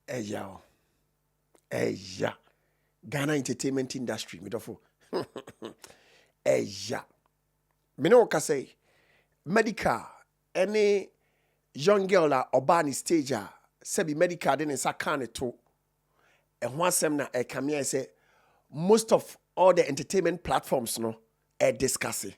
Eya. Ghana entertainment industry, midofo. Eya. Me no ka say Medikal any young girl la oba ni stage a sebi Medikal de ne saka ne to. E ho asem na e come say most of all the entertainment platforms no e discuss it.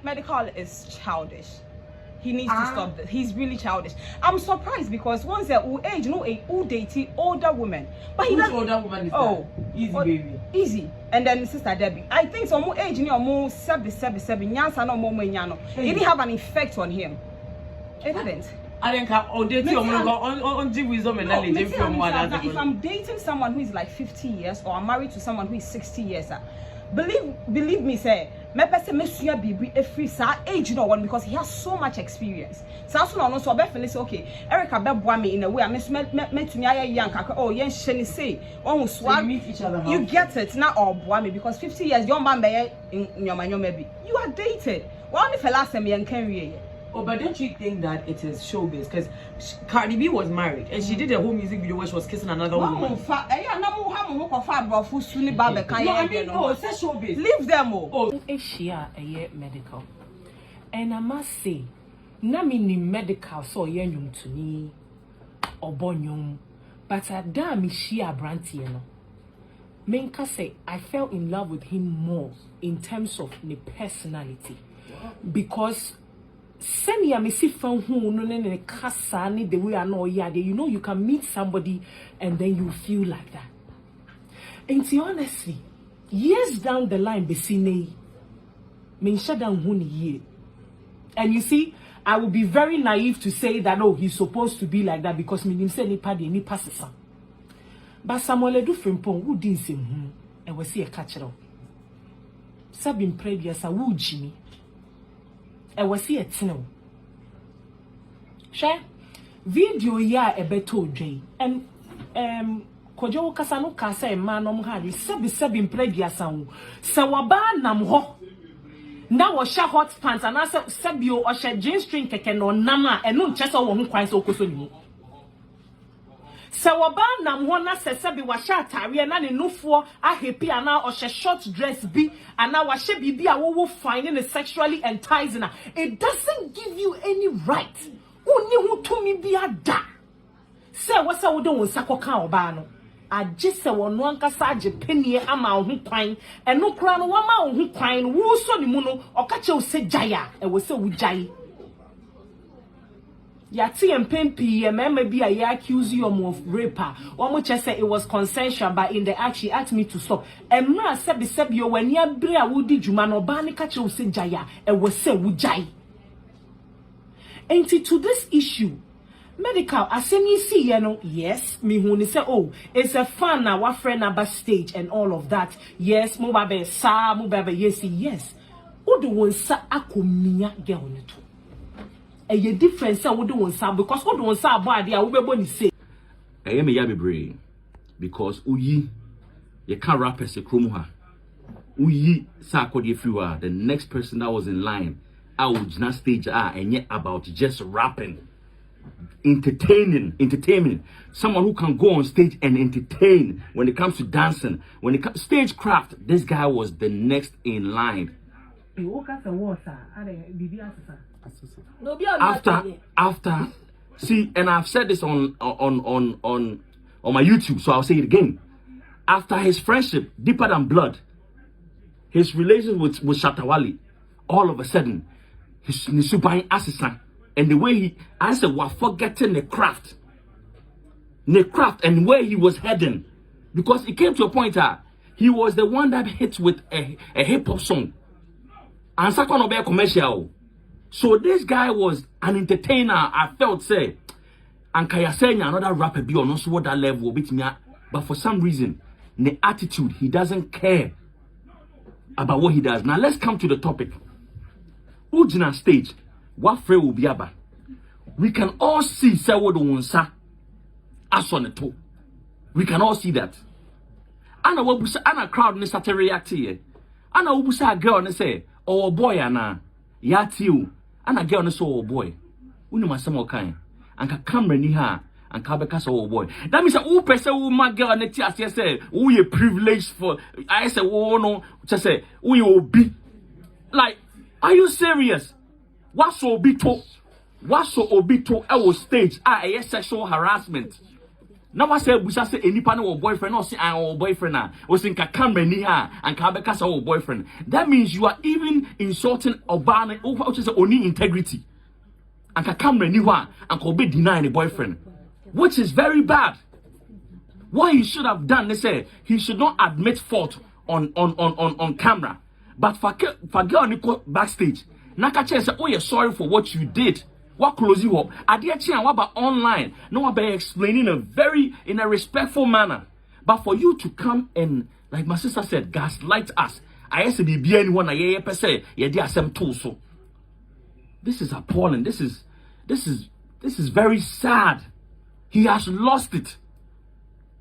Medikal is childish. He needs to stop this. He's really childish. I'm surprised because once they're age, who dating older women. But he doesn't. Older woman is easy, baby. Easy. And then Sister Debbie. I think some more age, more 77, no more. It didn't have an effect on him. It didn't. I think on wisdom and knowledge from one another. If I'm dating someone who is like 50 years or I'm married to someone who is 60 years, believe me, say, me person me suya bibi every sa age no one because he has so much experience. So no so be feel say okay, Erica be boa me in a way. I miss me to me young kaka oh yen sheni say on swag meet each other. You get it now or boa me because 50 years young man be in your maybe. You are dated. Why only for last time you can read. Oh, but don't you think that it is showbiz? Because Cardi B was married and she did a whole music video where she was kissing another woman. No, I mean, it's showbiz. Leave them all. Oh, Asia a Medikal. And I must say, Namini Medikal so yenyum to me or bonyum, but I damn shia brantiano. Menka say I fell in love with him more in terms of the personality because. Send ya me see from who no ne kasa ni the way I know you can meet somebody and then you feel like that. And honestly, years down the line be seen me shut down year. And you see, I would be very naive to say that he's supposed to be like that because me say ni padi ni passes. But Samuel do frimpong who didn't see him and we see a catcher. Sabin previous a woo Jimmy. I was here tino. Share video ya ebeto dwe and kojo kasa no kasa e ma no ha sebi impredia san se waba nam ho na wo sha hot pants and sebi o sha jeans string keke no nam a eno nchese wo ho kwan se okoso ni mu se waba nam ho na sebi wa sha atare na ne nufo ahepi ana o sha short dress bi ana wa sha bibi a wo finding it sexually enticing. It doesn't give you any right. Uni hu tumi bi ada. Se wasa wo don sakoka oba no. Agye se wono ankasa agye penie ama wo ho kwan. Eno kura no wa ma wo ho kwan wo so ni mu no okache wo se jaya e wo se wo jai. Yati empempi mema bi a accuse you of rape. Omo che say it was consensual but in the act she asked me to stop. Emra sebi o wani abre a wodi djuma no ba ne ka che wo se jaya e wo se wo jai. And to this issue, Medikal, as you see, yes, me who say, it's a fun now, what friend about stage and all of that. Yes, mubabe sa, mubabe yes. Odo won sa akomiya ge oneto. E ye difference sa odo won sa because odo won sa abo ade a wo bebo ni say. E me ya bebre because uyi ye can rappers e krom ha. Uyi sa akodi friwa the next person that was in line. I would not stage and yet about just rapping, entertaining. Someone who can go on stage and entertain when it comes to dancing. When it comes stage craft, this guy was the next in line. After See, and I've said this on my YouTube, so I'll say it again. After his friendship, deeper than blood, his relations with Shatta, all of a sudden, he's buying assistant. And the way I said, we're forgetting the craft and where he was heading. Because it came to a point he was the one that hit with a hip hop song. And second of a commercial. So this guy was an entertainer. I felt say, and Kaya saying another rapper be on also what that level bit me. But for some reason, the attitude, he doesn't care about what he does. Now let's come to the topic. Ujina stage, what free will be about? We can all see Sawodo Wonsa as on the toe. We can all see that. Anna Wabusa Anna crowd ne start react here. Anna Wabusa girl ne say, oh boy Anna, yatiu. Anna girl ne so oh boy. Uni masamo kind. Anka camera ni ha. And Kabeka so boy. That means who person who my girl ne tia say who you privileged for. I say oh no, just say who you be. Like, are you serious? What so be to? What so obito our stage? Sexual harassment. Now I say busa say any partner or boyfriend or say our boyfriend was in camera ni ha and Kabeka so boyfriend. That means you are even insulting Obana which is only integrity. And camera ni ha and Kobe denying the boyfriend. Which is very bad. What he should have done, they say, he should not admit fault on camera. But for girl Nico backstage, Nakache say, oh, you're sorry for what you did. What close you up? I did what about online? No, I'll be explaining in a respectful manner. But for you to come and, like my sister said, gaslight us. I asked to be anyone I per se, yeah, there are some tools. So this is appalling. This is very sad. He has lost it.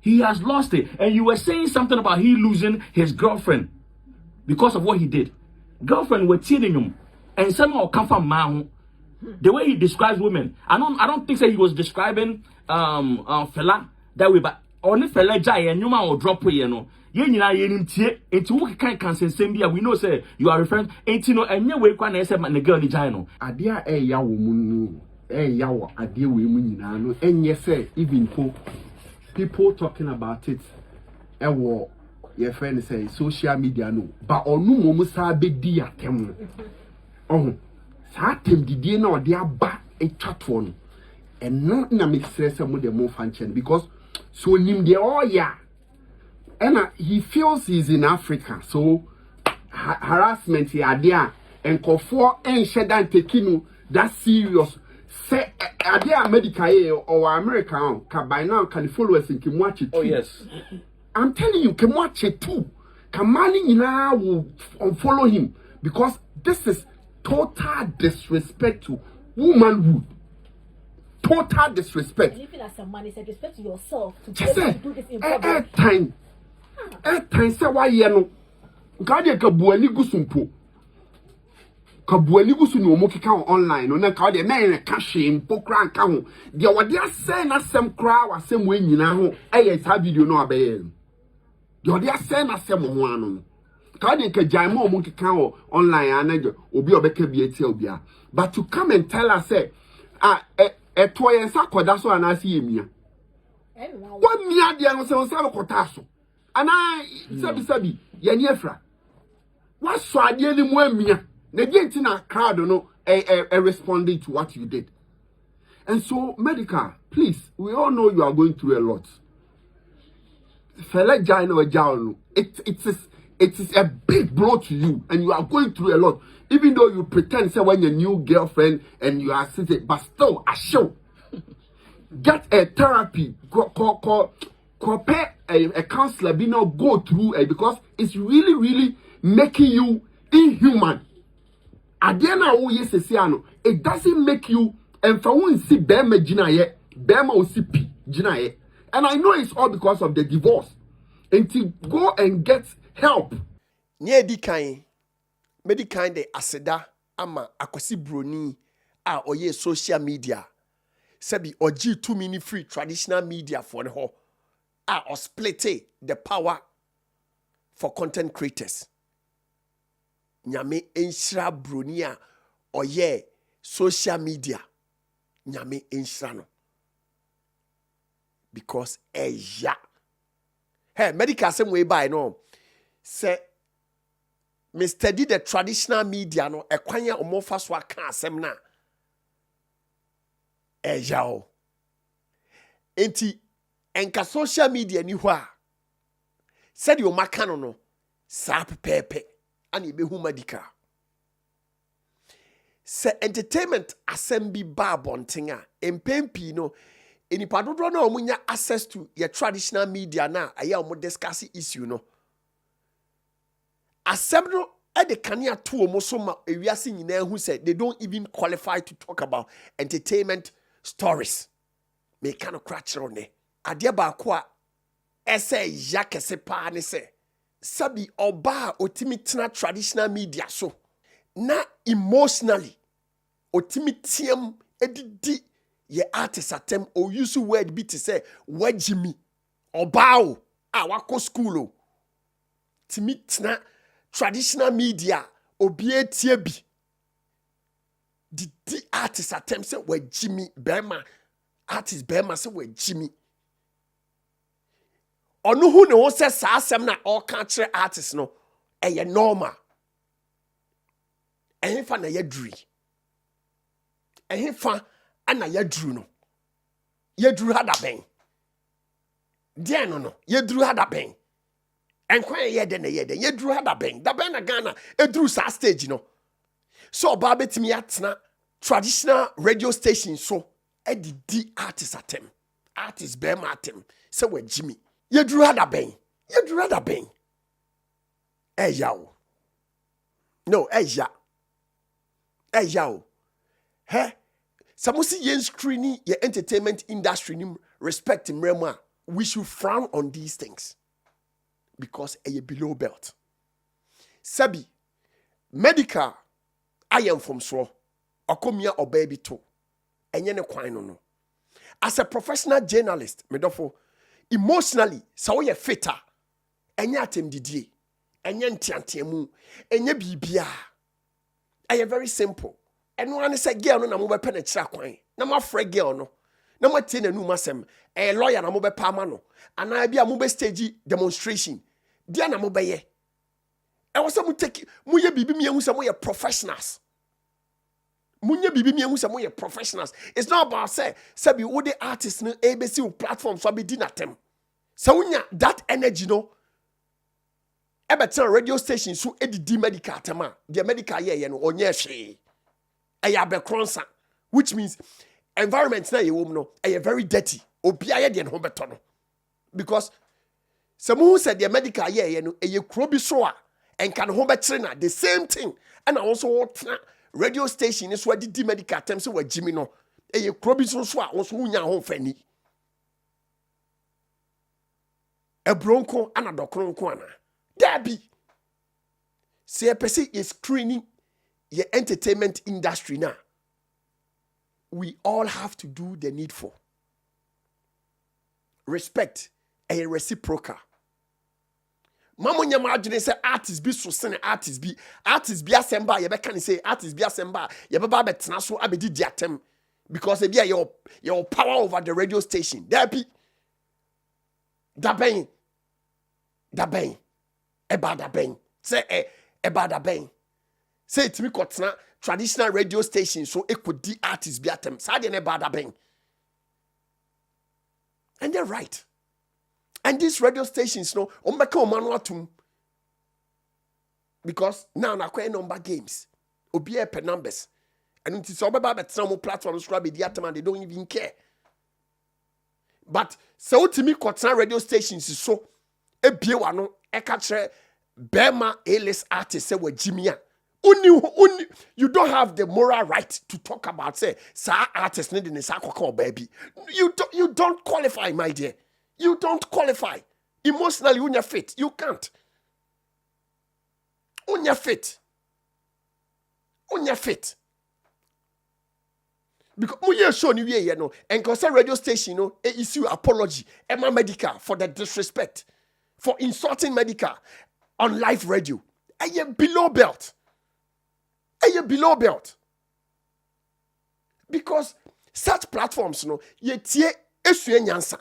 He has lost it. And you were saying something about he losing his girlfriend because of what he did. Girlfriend were teasing him. And somehow come from man. The way he describes women. I don't think that he was describing fella that way, but only fella jai and you man will drop you know. We know say you are referring and you know and you way can say the girl ni jai no. Adia ya woman yawa adia we mu nyina no enye say even people talking about it ewo your friend say social media no but onu momu sa be di atem oh sa atem didie na ode aba etwato no eno na me stress am de mo fanchen because so nim de oh ya and he feels he's in Africa so harassment ya dia enkofo enhyedan tekinu that serious. Say, are there Medikal or American can by now can follow us and can watch it? Oh yes, I'm telling you, can watch it too. Can money now will unfollow him because this is total disrespect to womanhood. Total disrespect. And even as a man, it's a respect to yourself to just say, do this in public. time. Say why you know? God, you can buy any gusumpo. Kabuani gusu ni omokika online no na ka de men ka hwe mpokra nka ho de wode asɛ na asɛm kra wasɛm we nyina ho ɛyɛ sa video no abɛyɛ de wode asɛ na asɛm ho ano ka de ka gyan ma omokika ho online anaje obi obɛka bi etia obi a but to come and tell us say ɛto yɛn sa koda so ana asi yemia wa mia de no sɛ sa kota so ana sabi yɛni afra wa so ade ni mu amia the gentina crowd no responding to what you did. And so Medikal, please, we all know you are going through a lot. It is a big blow to you and you are going through a lot. Even though you pretend say when your new girlfriend and you are sitting, but still a show. Get a therapy, call a counselor, be now go through it because it's really making you inhuman. Adiana o yesesiano it doesn't make you and for one see bema jinaye bema o si pi jinaye and I know it's all because of the divorce and to go and get help nye di kan Medikal de aseda ama akosi broni a oye social media sebi oji 2 minute free traditional media for the whole or split the power for content creators. Nyame enhira broni a oye social media nyame enhyira no because eya hey medical same way by no say me study the traditional media no ekwanya omofa so aka asem na eya o enti enka social media ni ho a said you maka no sa pepepe ana ebehu medical se entertainment asem bi ba bonten a empempi no enipa dodo na omunya access to your traditional media na aya omo discuss issue no asem no e de kania to omo so ma ewiase nyina hu say they don't even qualify to talk about entertainment stories me kind of crash on ne ade ba ko a ese ya kese pa ne se sabi oba otimi tena traditional media so na emotionally otimi tiam edidi ye artist atem o use word bi to say wajimi oba a wako school o timi tena traditional media obi etie bi di artist atem say wajimi bema artist bema say wajimi onu hu ne ho say sa asem na all country artist no eye normal ehfa na yaduri ehfa ana yaduru no yaduru hada ben dia no yaduru hada ben enkwan ye de na ye de yaduru hada ben da ben na Ghana eduru sa stage no so oba betimi atena traditional radio station so edidi artist atem artist bem atem se wa Jimmy yaduru hada ben eyawo no eya he samusi yen screening your entertainment industry nim respect mrema we should frown on these things because a below belt sabi medical I am from so okomia or baby to enye ne kwan no as a professional journalist medofo emotionally so ye fitter enye atem didie enye ntiantemu enye bibia I very simple and one say girl no na mo be pe na kira kwan na ma frɛ girl no na ma tie na nu masem lawyer na mo be pa ma no ana bia mo be stage demonstration dia na mo be ye e wo say mo take mo ye bibi mi ehu say mo ye professionals munye bibi mi ehu say mo ye professionals it's not about say be wo the artist no ABC platform so be di natem so unya that energy no ebetel radio station so edidi medical tema the medical ye no onye hwe eya bekronsa which means environment na ye wom no very dirty obia ye de no beto no because some who said the medical ye no kro bi so a enka no betre na the same thing and also what radio station is what the medical terms so wajimi no kro bi so a also unya ho fani ebronko ana dokronko ana Debbie, say a person is screening your entertainment industry now. We all have to do the needful. Respect a reciprocal. Mama nyama adwene say artist bi so sene artist bi asemba ye be kan say artist bi asemba ye be ba betena so abedi diatem because e bia your power over the radio station. Debbie. Daben. Ebada ben say ebada ben say it me kotena traditional radio station so ekodi artist bi atem sa de ne ebada ben and they're right and these radio stations no ombeka omanu atum because now na kwa number games obi e per numbers and until so obeba betena mo platform so be di atem and they don't even care but so utimi kotena radio stations so ebie wa no eka kire bema A-list artist say we Jimmy. You don't have the moral right to talk about say artist need in sa baby. You don't qualify, my dear. You don't qualify. Emotionally, unya fit. You can't. Unya fit. Because we show you know, and concern radio station, you know, issue apology, Emma Medical for the disrespect, for insulting Medical on live radio. And you below belt. Because such platforms no yetie esue nyansa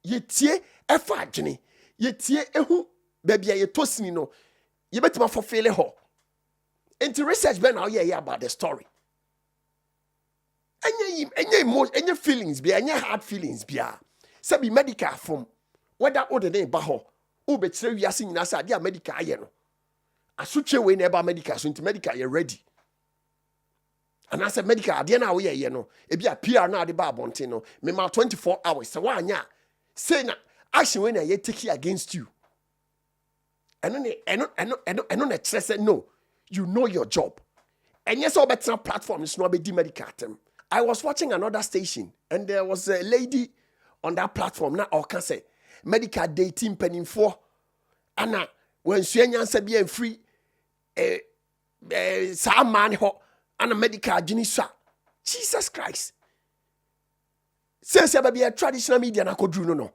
yetie efa adwene yetie ehu baby ye tosini no ye betima fulfill ho into research ben now yeah about the story any feelings be any hard feelings bia say be medical from whether o de ba ho o be kire wiase nyina say ade medical aye no asutwe we na eba medical so into medical you ready and I said medical ade na wo ye no e bia PR na ade ba abonte no me ma 24 hours say wa anya say na action when you take against you and na kire say no you know your job and yes all better platform is no be di medical term. I was watching another station and there was a lady on that platform na or can say medical dating penning for ana when suenyansa be free sa man ho ana medical jinisa Jesus Christ says be a traditional media na kodru no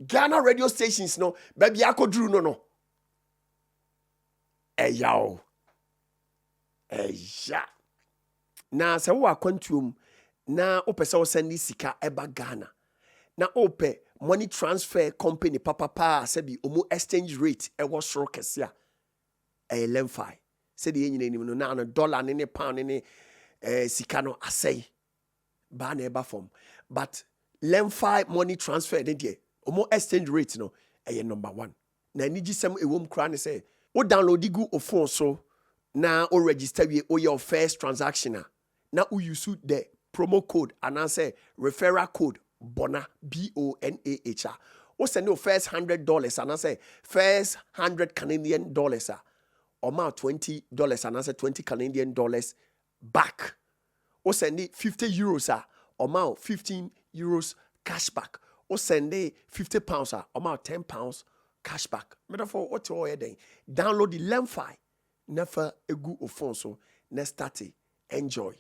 Ghana radio stations no baby akodru no eyaw eya na se wo akwantuom na opese wo send sika eba Ghana na ope money transfer company papa se bi omo exchange rate e wo soro kese a lemfi se de nyina nim no na dollar ne pound ne sika no asay ba na eba form but lemfi money transfer de de omo exchange rate no number 1 na ni gisem ewom kra ne say wo download gu o phone so na o register we o your first transaction na o use the promo code and answer referral code Bonah BONAH o send your first $100 and answer first $100 Canadian dollars or ma $20 and answer $20 Canadian dollars back o send it €50 or ma 15 euros cash back o send it £50 or ma £10 cash back. Therefore, what you are doing? Download the Lemfi, never a good phone so na start enjoy.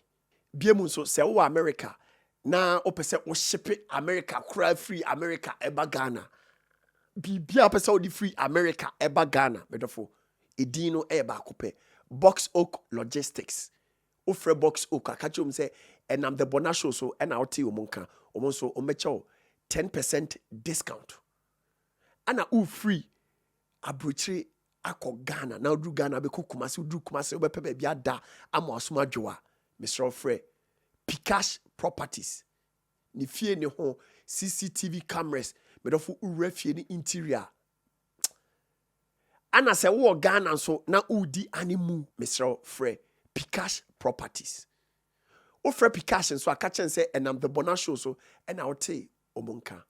Biemu so say o America na opese o ship America cry free America eba Ghana. Bibia opese o di free America eba Ghana. Therefore, edino eba kope Box Oak Logistics. Ofre Box Oak akachum say and I'm the BonahShow so and I'll tell you monka omonso omecho 10% discount. Ana u free abrochire akọ Ghana na odru Ghana be Kumasi udru Kumasi obepe bia da ama asoma dwoa Mr. Frey Pcash Properties ni fie ne ho CCTV cameras me dofo ura fie ni interior ana se wo Ghana so na udi animu Mr. Frey Pcash Properties o Frey Pcash so akachen say enam the BonahShow so and I tell omonka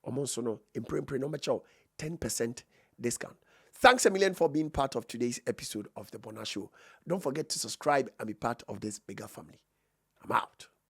omonso no impre no macho 10% discount. Thanks a million for being part of today's episode of The Bonah Show. Don't forget to subscribe and be part of this bigger family. I'm out.